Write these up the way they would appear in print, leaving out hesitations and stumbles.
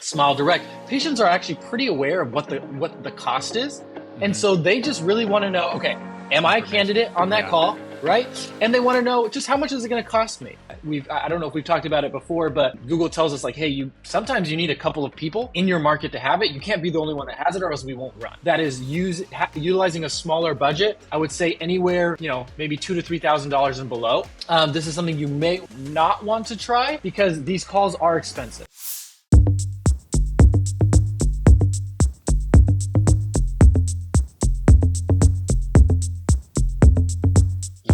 Smile Direct, patients are actually pretty aware of what the cost is. And so they just really want to know, okay, am I a candidate on that call, right? And they want to know just how much is it going to cost me? I don't know if we've talked about it before, but Google tells us like, hey, sometimes you need a couple of people in your market to have it. You can't be the only one that has it or else we won't run. That is utilizing a smaller budget. I would say anywhere, maybe $2,000 to $3,000 and below. This is something you may not want to try because these calls are expensive.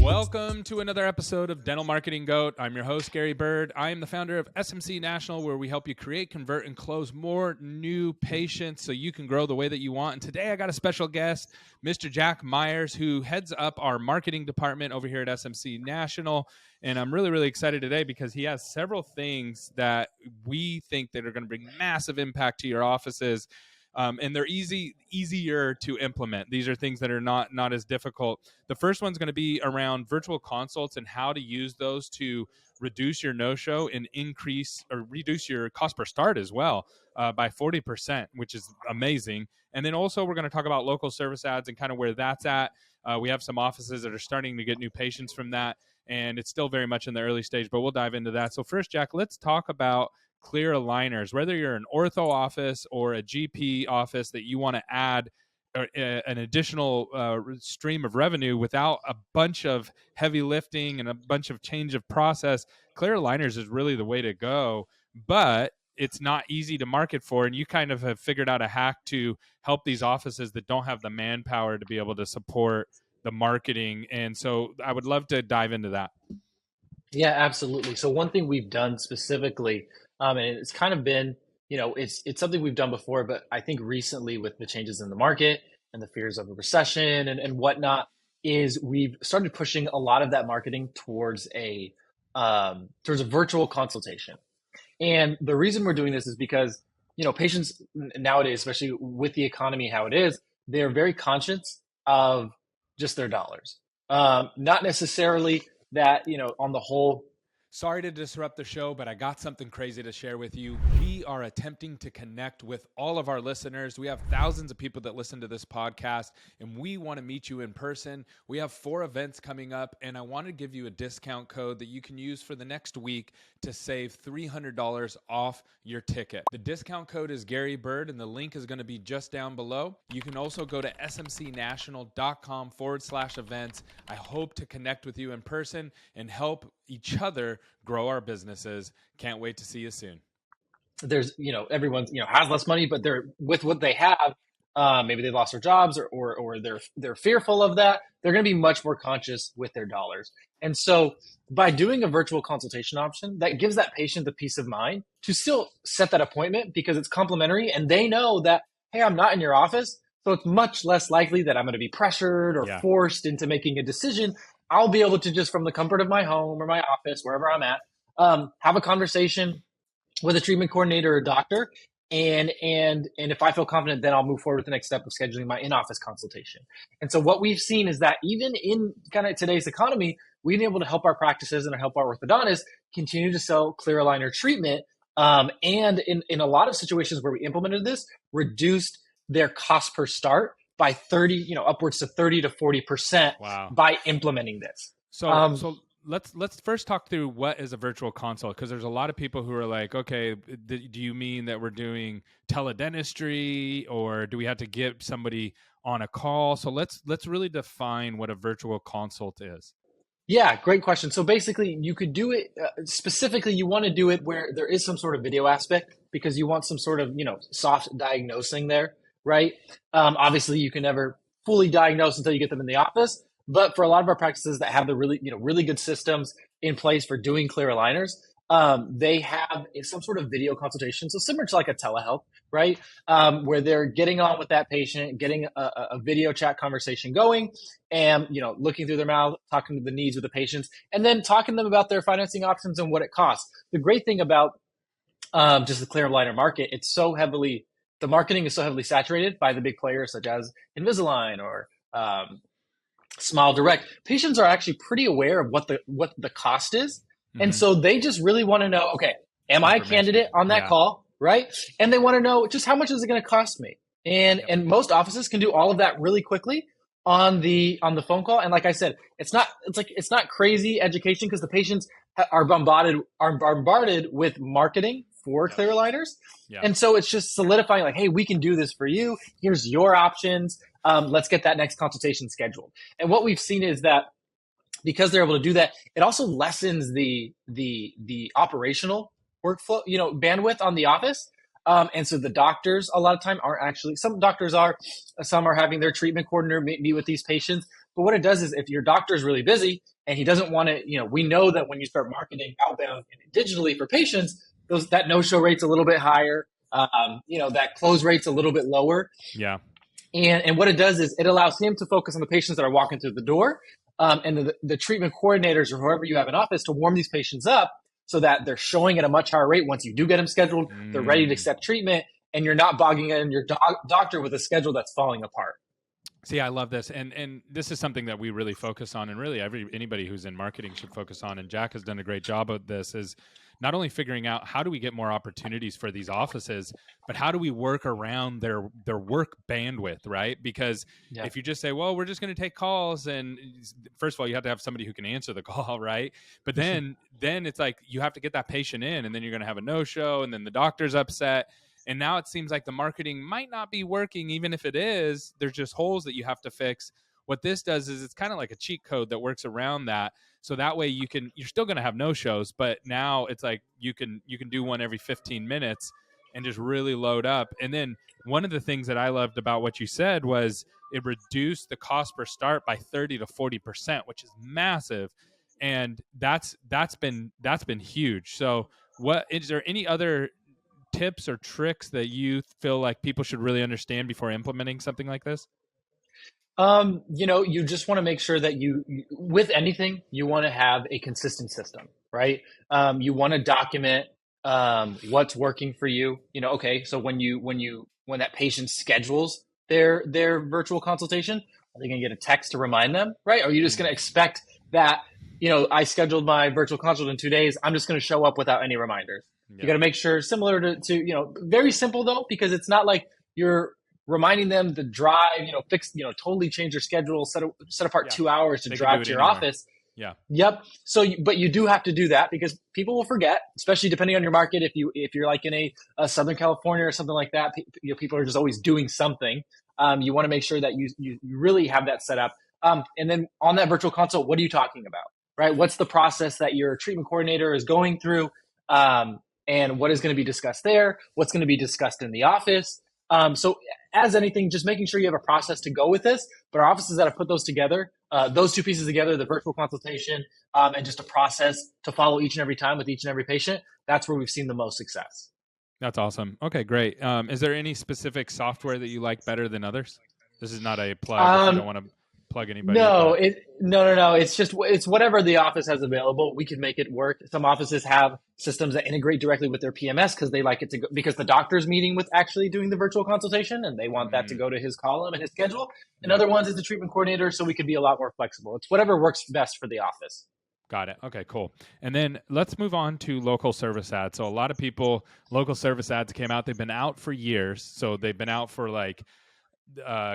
Welcome to another episode of Dental Marketing Goat. I'm your host, Gary Bird. I am the founder of SMC National, where we help you create, convert, and close more new patients so you can grow the way that you want. And today I got a special guest, Mr. Jack Meyers, who heads up our marketing department over here at SMC National. And I'm really, really excited today because he has several things that we think that are going to bring massive impact to your offices. And they're easier to implement. These are things that are not as difficult. The first one's going to be around virtual consults and how to use those to reduce your no-show and increase or reduce your cost per start as well by 40%, which is amazing. And then also we're going to talk about local service ads and kind of where that's at. We have some offices that are starting to get new patients from that, and it's still very much in the early stage, but we'll dive into that. So first, Jack, let's talk about clear aligners. Whether you're an ortho office or a GP office that you want to add an additional stream of revenue without a bunch of heavy lifting and a bunch of change of process, clear aligners is really the way to go, but it's not easy to market for. And you kind of have figured out a hack to help these offices that don't have the manpower to be able to support the marketing. And so I would love to dive into that. Yeah, absolutely. So one thing we've done specifically, and it's kind of been, it's something we've done before, but I think recently with the changes in the market and the fears of a recession and whatnot, is we've started pushing a lot of that marketing towards a virtual consultation. And the reason we're doing this is because, patients nowadays, especially with the economy how it is, they're very conscious of just their dollars. Not necessarily that, on the whole. Sorry to disrupt the show, but I got something crazy to share with you. We are attempting to connect with all of our listeners. We have thousands of people that listen to this podcast, and we want to meet you in person. We have 4 events coming up, and I want to give you a discount code that you can use for the next week to save $300 off your ticket. The discount code is Gary Bird, and the link is going to be just down below. You can also go to smcnational.com/events. I hope to connect with you in person and help each other grow our businesses. Can't wait to see you soon. There's, everyone's, has less money, but they're with what they have. Maybe they lost their jobs or they're fearful of that. They're going to be much more conscious with their dollars. And so by doing a virtual consultation option, that gives that patient the peace of mind to still set that appointment because it's complimentary and they know that, hey, I'm not in your office. So it's much less likely that I'm going to be pressured or forced into making a decision. I'll be able to just from the comfort of my home or my office, wherever I'm at, have a conversation with a treatment coordinator or doctor. And if I feel confident, then I'll move forward with the next step of scheduling my in-office consultation. And so what we've seen is that even in kind of today's economy, we've been able to help our practices and help our orthodontists continue to sell clear aligner treatment. And in a lot of situations where we implemented this, reduced their cost per start by 30, upwards to 30 to 40% by implementing this. So let's first talk through what is a virtual consult, because there's a lot of people who are like, okay, do you mean that we're doing teledentistry or do we have to get somebody on a call? So let's really define what a virtual consult is. Yeah, great question. So basically you could do it specifically, you want to do it where there is some sort of video aspect because you want some sort of, soft diagnosing there, right? Obviously you can never fully diagnose until you get them in the office. But for a lot of our practices that have the really good systems in place for doing clear aligners, they have some sort of video consultation. So similar to like a telehealth, right? Where they're getting on with that patient, getting a video chat conversation going and, looking through their mouth, talking to the needs of the patients, and then talking to them about their financing options and what it costs. The great thing about just the clear aligner market, the marketing is so heavily saturated by the big players such as Invisalign or Smile Direct. Patients are actually pretty aware of what the cost is. Mm-hmm. And so they just really want to know, okay, am I a candidate on that call? right? And they want to know just how much is it going to cost me. Yep. And most offices can do all of that really quickly on the phone call. And like I said, it's not crazy education because the patients are bombarded with marketing for Yep. clear aligners. Yeah. And so it's just solidifying like, hey, we can do this for you. Here's your options. Let's get that next consultation scheduled. And what we've seen is that because they're able to do that, it also lessens the operational workflow, bandwidth on the office. And so the doctors a lot of time aren't actually, some doctors are, some are having their treatment coordinator meet with these patients. But what it does is if your doctor is really busy and he doesn't want to, we know that when you start marketing outbound digitally for patients, that no-show rate's a little bit higher. That close rate's a little bit lower. Yeah. And what it does is it allows him to focus on the patients that are walking through the door, and the treatment coordinators or whoever you have in office to warm these patients up so that they're showing at a much higher rate. Once you do get them scheduled, they're ready to accept treatment, and you're not bogging in your doctor with a schedule that's falling apart. See, I love this, and this is something that we really focus on, and really anybody who's in marketing should focus on. And Jack has done a great job of this. Is not only figuring out how do we get more opportunities for these offices, but how do we work around their work bandwidth, right? Because if you just say, well, we're just going to take calls, and first of all, you have to have somebody who can answer the call, right? But then it's like you have to get that patient in, and then you're going to have a no-show, and then the doctor's upset. And now it seems like the marketing might not be working. Even if it is, there's just holes that you have to fix. What this does is it's kind of like a cheat code that works around that. So that way you're still going to have no shows, but now it's like you can do one every 15 minutes and just really load up. And then one of the things that I loved about what you said was it reduced the cost per start by 30 to 40%, which is massive. And that's been huge. So what is there any other tips or tricks that you feel like people should really understand before implementing something like this? You just want to make sure that with anything, you want to have a consistent system, right? You want to document what's working for you. Okay, so when that patient schedules their virtual consultation, are they going to get a text to remind them, right? Or are you just going to expect that, I scheduled my virtual consult in 2 days, I'm just going to show up without any reminders? Yeah. You got to make sure, similar to very simple though, because it's not like you're reminding them to drive, totally change their schedule, set apart 2 hours to drive to your office. Yeah. Yep. So, but you do have to do that because people will forget, especially depending on your market. If you're like in a Southern California or something like that, people are just always doing something. You want to make sure that you really have that set up. And then on that virtual consult, what are you talking about, right? What's the process that your treatment coordinator is going through? And what is going to be discussed there? What's going to be discussed in the office? So as anything, just making sure you have a process to go with this. But our offices that have put those together, those two pieces together, the virtual consultation and just a process to follow each and every time with each and every patient, that's where we've seen the most success. That's awesome. Okay, great. Is there any specific software that you like better than others? This is not a plug if you don't want to plug anybody. No. It's whatever the office has available. We can make it work. Some offices have systems that integrate directly with their PMS because they like it to go, because the doctor's meeting with actually doing the virtual consultation and they want that to go to his column and his schedule. And other ones is the treatment coordinator, so we can be a lot more flexible. It's whatever works best for the office. Got it. Okay, cool. And then let's move on to local service ads. So a lot of people, local service ads came out. They've been out for years. So they've been out for like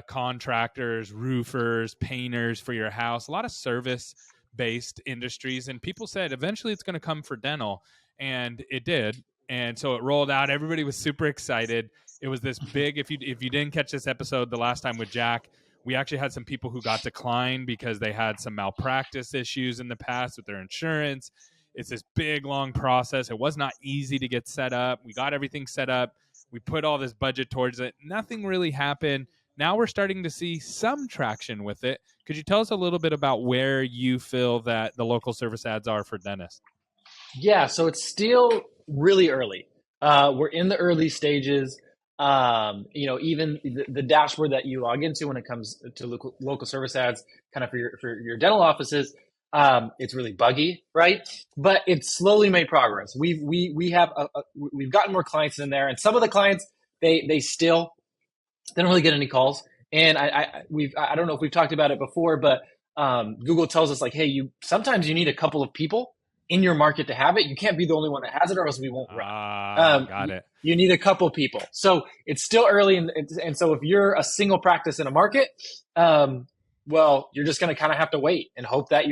contractors, roofers, painters for your house, a lot of service-based industries. And people said eventually it's going to come for dental, and it did. And so it rolled out. Everybody was super excited. It was this big. If you didn't catch this episode the last time with Jack, we actually had some people who got declined because they had some malpractice issues in the past with their insurance. It's this big, long process. It was not easy to get set up. We got everything set up. We put all this budget towards it. Nothing really happened. Now we're starting to see some traction with it. Could you tell us a little bit about where you feel that the local service ads are for dentists? Yeah, so it's still really early. We're in the early stages. Even the dashboard that you log into when it comes to local service ads, kind of for your dental offices, it's really buggy, right? But it's slowly made progress. We've gotten more clients in there, and some of the clients they don't really get any calls. And I don't know if we've talked about it before, but Google tells us like, hey, sometimes you need a couple of people in your market to have it. You can't be the only one that has it, or else we won't run. Got it. You need a couple people. So it's still early, and so if you're a single practice in a market, well, you're just going to kind of have to wait and hope that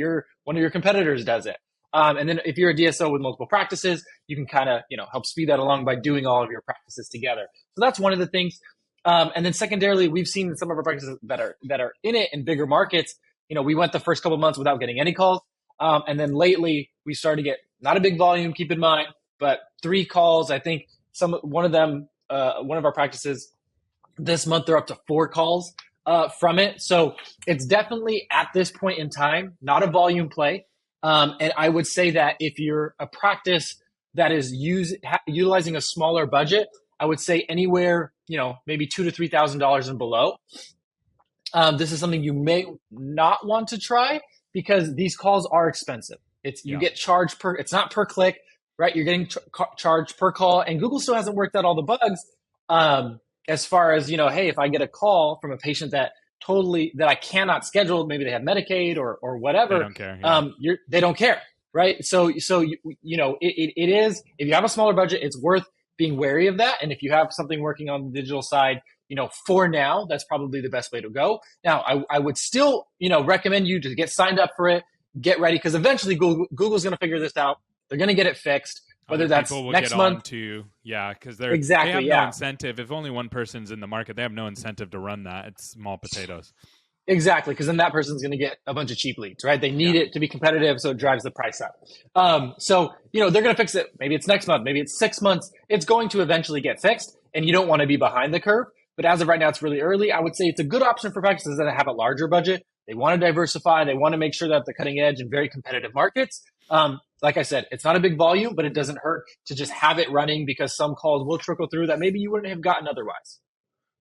one of your competitors does it. And then if you're a DSO with multiple practices, you can kind of help speed that along by doing all of your practices together. So that's one of the things. And then secondarily, we've seen some of our practices that are in it in bigger markets. We went the first couple of months without getting any calls. And then lately we started to get not a big volume, keep in mind, but 3 calls. I think one of our practices this month, they're up to 4 calls from it. So it's definitely at this point in time, not a volume play. And I would say that if you're a practice that is utilizing a smaller budget, I would say anywhere, maybe $2,000 to $3,000 and below. This is something you may not want to try because these calls are expensive. You get charged it's not per click, right? You're getting charged per call, and Google still hasn't worked out all the bugs. As far as, hey, if I get a call from a patient that I cannot schedule, maybe they have Medicaid or whatever. They don't care. Yeah. They don't care, right? So it is, if you have a smaller budget, it's worth being wary of that. And if you have something working on the digital side, for now, that's probably the best way to go. Now, I would still, recommend you to get signed up for it, get ready, because eventually Google's going to figure this out. They're going to get it fixed. Whether that's next month, because they exactly, have no incentive. If only one person's in the market, they have no incentive to run that. It's small potatoes. Exactly, because then that person's going to get a bunch of cheap leads, right? They need it to be competitive, so it drives the price up. So they're going to fix it. Maybe it's next month, maybe it's 6 months. It's going to eventually get fixed, and you don't want to be behind the curve. But as of right now, it's really early. I would say it's a good option for practices that have a larger budget. They want to diversify. They want to make sure that the cutting edge in very competitive markets. Like I said, it's not a big volume, but it doesn't hurt to just have it running because some calls will trickle through that maybe you wouldn't have gotten otherwise.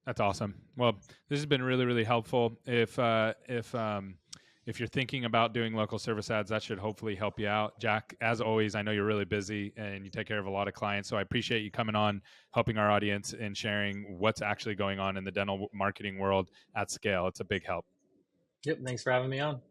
That's awesome. Well, this has been really, really helpful. If you're thinking about doing local service ads, that should hopefully help you out. Jack, as always, I know you're really busy and you take care of a lot of clients. So I appreciate you coming on, helping our audience and sharing what's actually going on in the dental marketing world at scale. It's a big help. Yep. Thanks for having me on.